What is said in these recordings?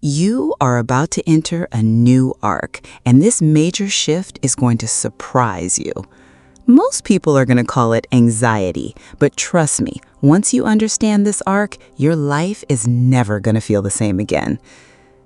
You are about to enter a new arc, and this major shift is going to surprise you. Most people are going to call it anxiety, but trust me, once you understand this arc, your life is never going to feel the same again.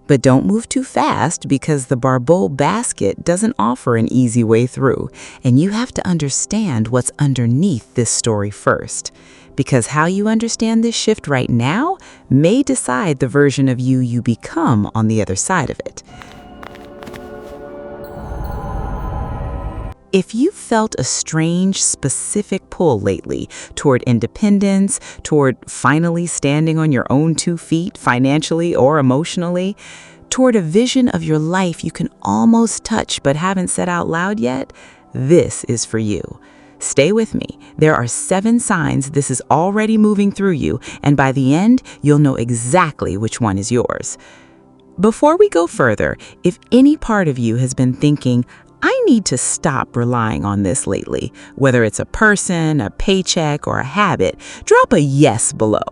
But don't move too fast because the Barbault Basket doesn't offer an easy way through, and you have to understand what's underneath this story first. Because how you understand this shift right now may decide the version of you become on the other side of it. If you've felt a strange, specific pull lately toward independence, toward finally standing on your own 2 feet financially or emotionally, toward a vision of your life you can almost touch but haven't said out loud yet, this is for you. Stay with me. There are 7 signs this is already moving through you, and by the end, you'll know exactly which one is yours. Before we go further, if any part of you has been thinking, I need to stop relying on this lately, whether it's a person, a paycheck, or a habit, drop a yes below.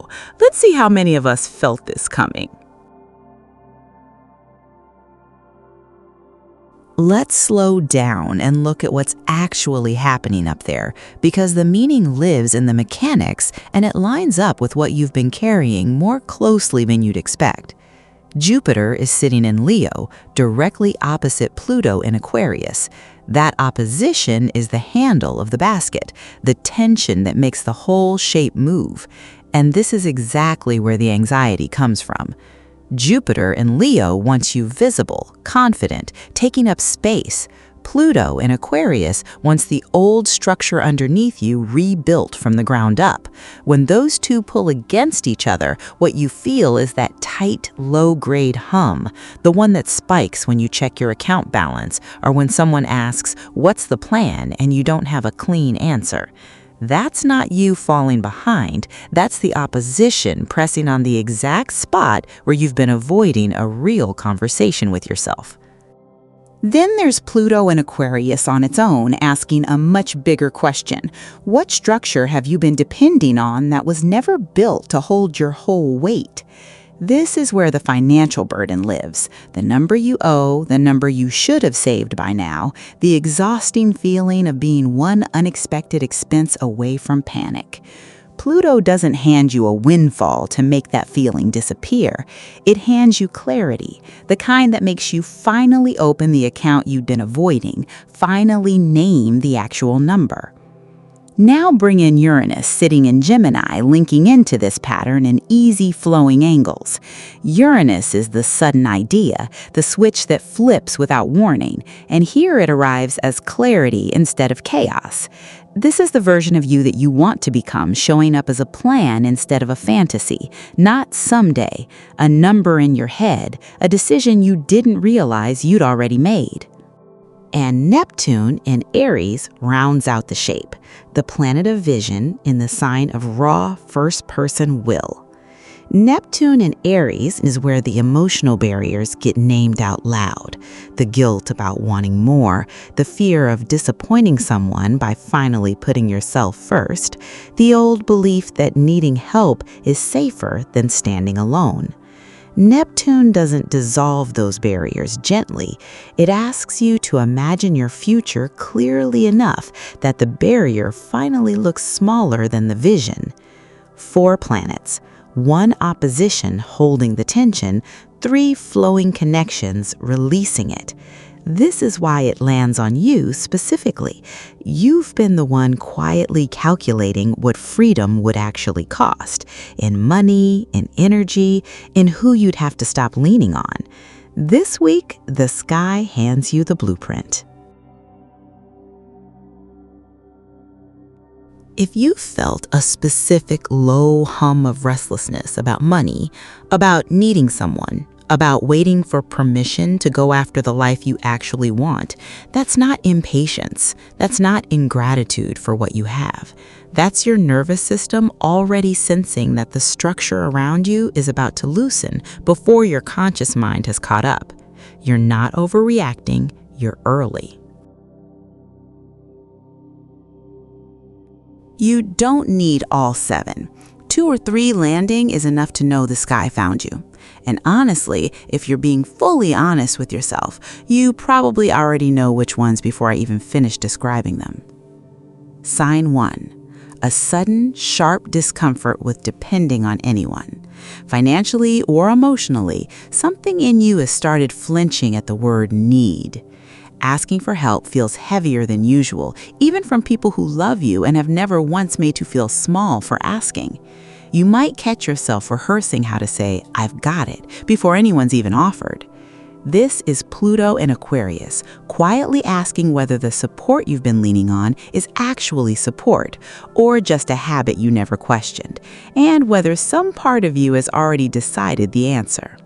Let's see how many of us felt this coming. Let's slow down and look at what's actually happening up there, because the meaning lives in the mechanics and it lines up with what you've been carrying more closely than you'd expect. Jupiter is sitting in Leo, directly opposite Pluto in Aquarius. That opposition is the handle of the basket, the tension that makes the whole shape move. And this is exactly where the anxiety comes from. Jupiter in Leo wants you visible, confident, taking up space. Pluto in Aquarius wants the old structure underneath you rebuilt from the ground up. When those two pull against each other, what you feel is that tight, low-grade hum, the one that spikes when you check your account balance or when someone asks, "What's the plan?" and you don't have a clean answer. That's not you falling behind. That's the opposition pressing on the exact spot where you've been avoiding a real conversation with yourself. Then there's Pluto in Aquarius on its own, asking a much bigger question. What structure have you been depending on that was never built to hold your whole weight? This is where the financial burden lives. The number you owe, the number you should have saved by now, the exhausting feeling of being one unexpected expense away from panic. Pluto doesn't hand you a windfall to make that feeling disappear. It hands you clarity, the kind that makes you finally open the account you'd been avoiding, finally name the actual number. Now bring in Uranus sitting in Gemini, linking into this pattern in easy flowing angles. Uranus is the sudden idea, the switch that flips without warning, and here it arrives as clarity instead of chaos. This is the version of you that you want to become, showing up as a plan instead of a fantasy, not someday, a number in your head, a decision you didn't realize you'd already made. And Neptune in Aries rounds out the shape, the planet of vision in the sign of raw first-person will. Neptune in Aries is where the emotional barriers get named out loud. The guilt about wanting more, the fear of disappointing someone by finally putting yourself first, the old belief that needing help is safer than standing alone. Neptune doesn't dissolve those barriers gently. It asks you to imagine your future clearly enough that the barrier finally looks smaller than the vision. 4 planets, 1 opposition holding the tension, 3 flowing connections releasing it. This is why it lands on you specifically. You've been the one quietly calculating what freedom would actually cost, in money, in energy, in who you'd have to stop leaning on. This week, the sky hands you the blueprint. If you felt a specific low hum of restlessness about money, about needing someone, about waiting for permission to go after the life you actually want, that's not impatience. That's not ingratitude for what you have. That's your nervous system already sensing that the structure around you is about to loosen before your conscious mind has caught up. You're not overreacting, you're early. You don't need all 7. 2 or 3 landing is enough to know the sky found you. And honestly, if you're being fully honest with yourself, you probably already know which ones before I even finish describing them. Sign 1. A sudden, sharp discomfort with depending on anyone. Financially or emotionally, something in you has started flinching at the word need. Asking for help feels heavier than usual, even from people who love you and have never once made you feel small for asking. You might catch yourself rehearsing how to say, "I've got it," before anyone's even offered. This is Pluto in Aquarius, quietly asking whether the support you've been leaning on is actually support, or just a habit you never questioned, and whether some part of you has already decided the answer.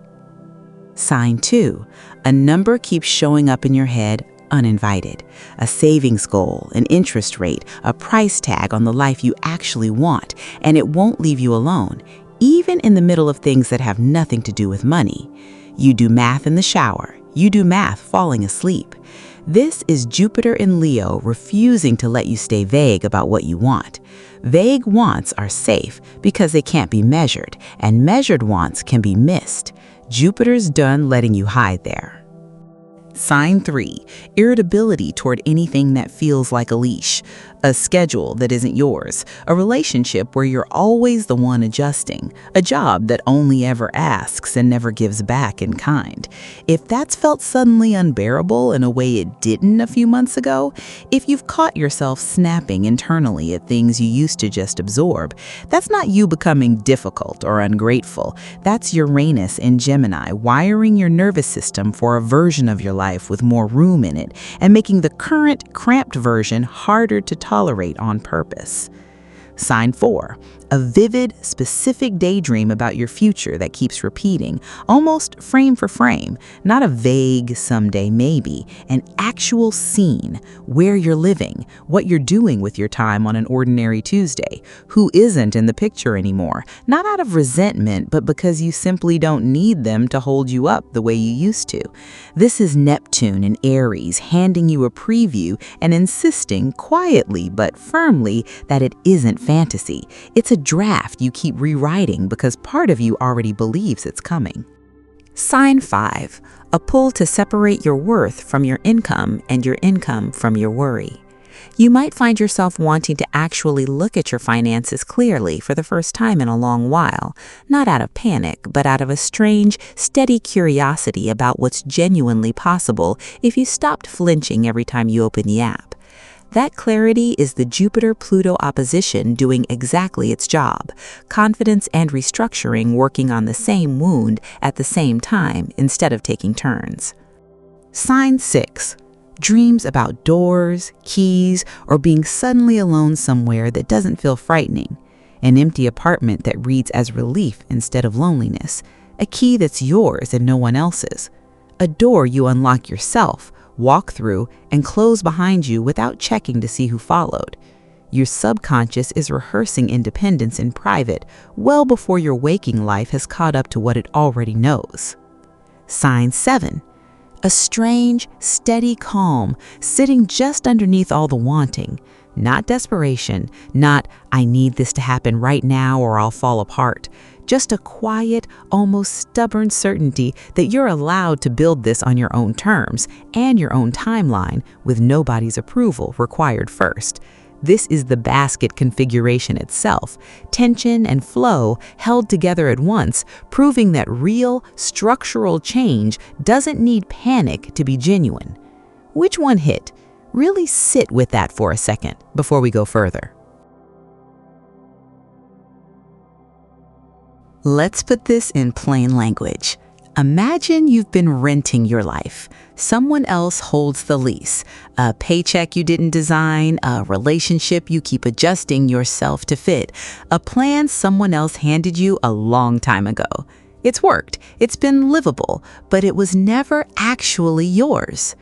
Sign 2. A number keeps showing up in your head uninvited. A savings goal, an interest rate, a price tag on the life you actually want, and it won't leave you alone, even in the middle of things that have nothing to do with money. You do math in the shower. You do math falling asleep. This is Jupiter in Leo refusing to let you stay vague about what you want. Vague wants are safe because they can't be measured, and measured wants can be missed. Jupiter's done letting you hide there. Sign 3. Irritability toward anything that feels like a leash, a schedule that isn't yours, a relationship where you're always the one adjusting, a job that only ever asks and never gives back in kind. If that's felt suddenly unbearable in a way it didn't a few months ago, if you've caught yourself snapping internally at things you used to just absorb, that's not you becoming difficult or ungrateful. That's Uranus in Gemini wiring your nervous system for a version of your life with more room in it and making the current cramped version harder to tolerate on purpose. Sign 4. A vivid, specific daydream about your future that keeps repeating, almost frame for frame, not a vague someday maybe, an actual scene, where you're living, what you're doing with your time on an ordinary Tuesday, who isn't in the picture anymore, not out of resentment, but because you simply don't need them to hold you up the way you used to. This is Neptune in Aries handing you a preview and insisting quietly but firmly that it isn't fantasy. It's a draft you keep rewriting because part of you already believes it's coming. Sign 5. A pull to separate your worth from your income and your income from your worry. You might find yourself wanting to actually look at your finances clearly for the first time in a long while, not out of panic, but out of a strange, steady curiosity about what's genuinely possible if you stopped flinching every time you open the app. That clarity is the Jupiter-Pluto opposition doing exactly its job, confidence and restructuring working on the same wound at the same time instead of taking turns. Sign 6. Dreams about doors, keys, or being suddenly alone somewhere that doesn't feel frightening. An empty apartment that reads as relief instead of loneliness. A key that's yours and no one else's. A door you unlock yourself, walk through, and close behind you without checking to see who followed. Your subconscious is rehearsing independence in private well before your waking life has caught up to what it already knows. Sign 7. A strange, steady calm sitting just underneath all the wanting. Not desperation, not "I need this to happen right now or I'll fall apart." Just a quiet, almost stubborn certainty that you're allowed to build this on your own terms and your own timeline with nobody's approval required first. This is the basket configuration itself, tension and flow held together at once, proving that real, structural change doesn't need panic to be genuine. Which one hit? Really sit with that for a second before we go further. Let's put this in plain language. Imagine you've been renting your life. Someone else holds the lease. A paycheck you didn't design, a relationship you keep adjusting yourself to fit, a plan someone else handed you a long time ago. It's worked, it's been livable, but it was never actually yours.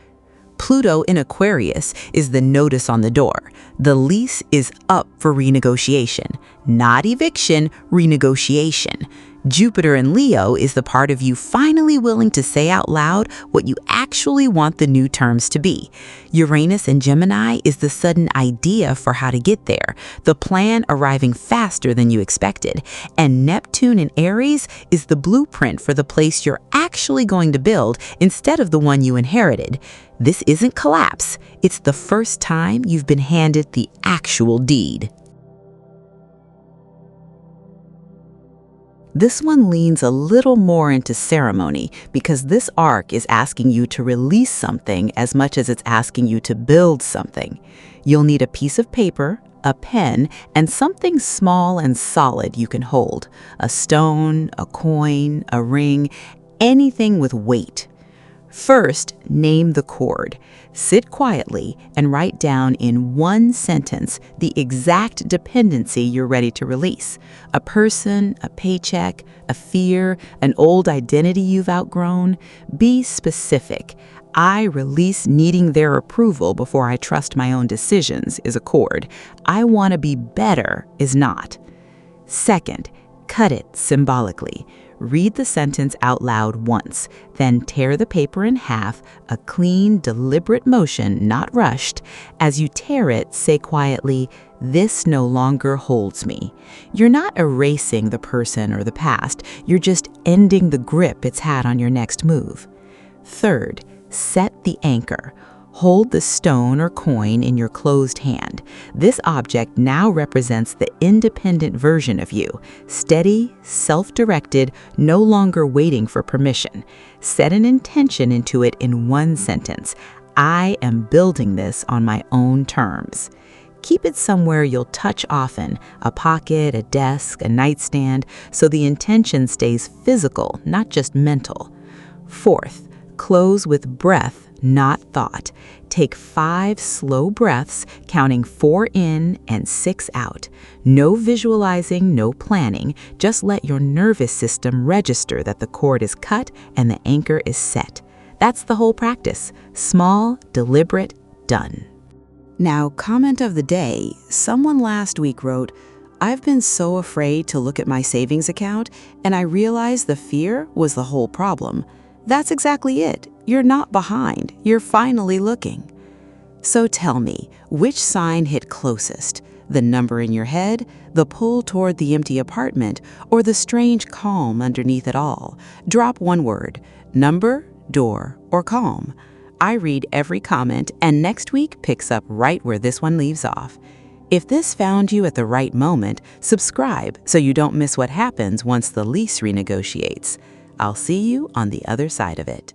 Pluto in Aquarius is the notice on the door. The lease is up for renegotiation. Not eviction, renegotiation. Jupiter in Leo is the part of you finally willing to say out loud what you actually want the new terms to be. Uranus in Gemini is the sudden idea for how to get there, the plan arriving faster than you expected. And Neptune in Aries is the blueprint for the place you're actually going to build instead of the one you inherited. This isn't collapse. It's the first time you've been handed the actual deed. This one leans a little more into ceremony because this arc is asking you to release something as much as it's asking you to build something. You'll need a piece of paper, a pen, and something small and solid you can hold. A stone, a coin, a ring, anything with weight. First, name the chord. Sit quietly and write down in one sentence the exact dependency you're ready to release. A person, a paycheck, a fear, an old identity you've outgrown. Be specific. I release needing their approval before I trust my own decisions is a chord. I want to be better is not. Second, cut it symbolically. Read the sentence out loud once, then tear the paper in half, a clean, deliberate motion, not rushed. As you tear it, say quietly, "This no longer holds me." You're not erasing the person or the past, you're just ending the grip it's had on your next move. Third, set the anchor. Hold the stone or coin in your closed hand. This object now represents the independent version of you, steady, self-directed, no longer waiting for permission. Set an intention into it in one sentence. I am building this on my own terms. Keep it somewhere you'll touch often, a pocket, a desk, a nightstand, so the intention stays physical, not just mental. Fourth, close with breath, not thought. Take 5 slow breaths, counting 4 in and 6 out. No visualizing, no planning. Just let your nervous system register that the cord is cut and the anchor is set. That's the whole practice. Small, deliberate, done. Now, comment of the day. Someone last week wrote, "I've been so afraid to look at my savings account, and I realized the fear was the whole problem." That's exactly it. You're not behind. You're finally looking. So tell me, which sign hit closest? The number in your head, the pull toward the empty apartment, or the strange calm underneath it all? Drop one word: number, door, or calm. I read every comment, and next week picks up right where this one leaves off. If this found you at the right moment, subscribe so you don't miss what happens once the lease renegotiates. I'll see you on the other side of it.